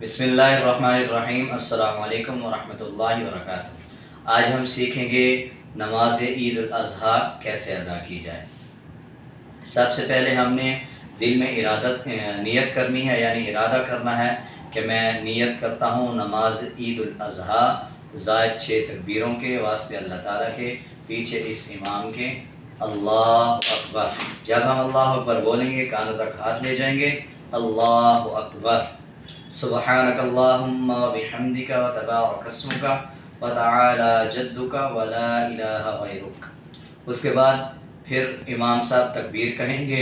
बिस्मिल्लाहिर्रहमानिर्रहीम। अस्सलामु अलैकुम वरहमतुल्लाहि वबरकातुहू। आज हम सीखेंगे नमाज ईद उल अज़हा कैसे अदा की जाए। सबसे पहले हमने दिल में नियत करनी है, यानी इरादा करना है कि मैं नियत करता हूँ नमाज ईद उल अज़हा ज़ायद 6 तकबीरों के वास्ते अल्लाह ताला के, पीछे इस इमाम के। अल्लाह अकबर। जब हम अल्लाह अकबर बोलेंगे कानों तक हाथ ले जाएंगे। अल्लाह अकबर। सुब्हानक अल्लाहुम्मा व बिहम्दिका व तबारक अस्मुका व तआला जद्दुका व ला इलाहा गैरुक। उसके बाद फिर इमाम साहब तकबीर कहेंगे,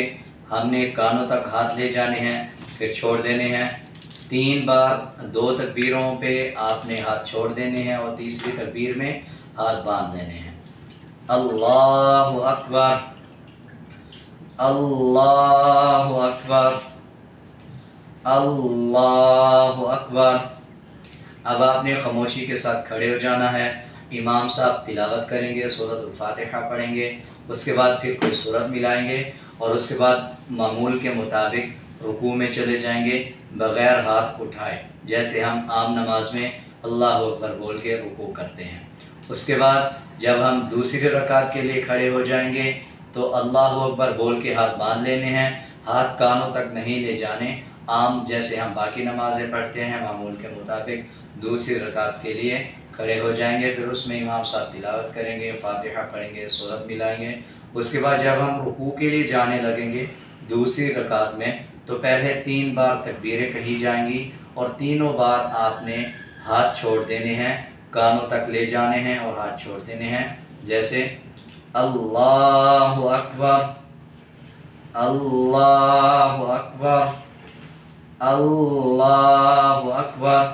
हमने कानों तक हाथ ले जाने हैं, फिर छोड़ देने हैं। 3 बार 2 तकबीरों पे आपने हाथ छोड़ देने हैं और तीसरी तकबीर में हाथ बांध देने हैं। अल्लाहु अकबर, अल्लाहु अकबर, अल्लाहु अकबर। अब आपने खामोशी के साथ खड़े हो जाना है। इमाम साहब तिलावत करेंगे, सूरत फातिहा पढ़ेंगे, उसके बाद फिर कोई सूरत मिलाएंगे और उसके बाद मामूल के मुताबिक रुकू में चले जाएंगे बग़ैर हाथ उठाए, जैसे हम आम नमाज में अल्लाह अकबर बोल के रुकू करते हैं। उसके बाद जब हम दूसरी रकात के लिए खड़े हो जाएंगे तो अल्लाह अकबर बोल के हाथ बांध लेने हैं, हाथ कानों तक नहीं ले जाने। आम जैसे हम बाकी नमाज़ें पढ़ते हैं मामूल के मुताबिक दूसरी रकात के लिए खड़े हो जाएंगे। फिर उसमें इमाम साहब तिलावत करेंगे, फातिहा पढ़ेंगे, सूरत मिलाएंगे। उसके बाद जब हम रुकू के लिए जाने लगेंगे दूसरी रकात में, तो पहले 3 बार तकबीरें कही जाएंगी और तीनों बार आपने हाथ छोड़ देने हैं, कानों तक ले जाने हैं और हाथ छोड़ देने हैं। जैसे अल्लाहु अकबर, अल्लाहु अकबर, अल्लाहु अकबर।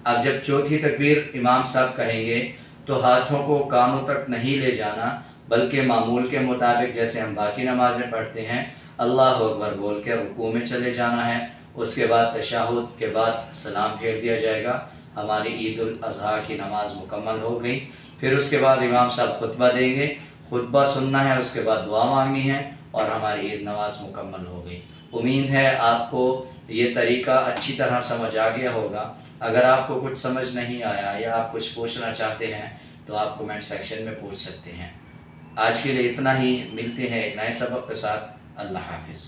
अब जब चौथी तकबीर इमाम साहब कहेंगे तो हाथों को कानों तक नहीं ले जाना, बल्कि मामूल के मुताबिक जैसे हम बाकी नमाज़ें पढ़ते हैं अल्लाह अकबर बोल के रुकू में चले जाना है। उसके बाद तशहुद के बाद सलाम फेर दिया जाएगा। हमारी ईद उल अज़हा की नमाज मुकम्मल हो गई। फिर उसके बाद इमाम साहब खुतबा देंगे, खुतबा सुनना है, उसके बाद दुआ मांगनी है और हमारी ईद नमाज मुकम्मल हो गई। उम्मीद है आपको ये तरीका अच्छी तरह समझ आ गया होगा। अगर आपको कुछ समझ नहीं आया या आप कुछ पूछना चाहते हैं तो आप कमेंट सेक्शन में पूछ सकते हैं। आज के लिए इतना ही, मिलते हैं एक नए सबक के साथ। अल्लाह हाफिज़।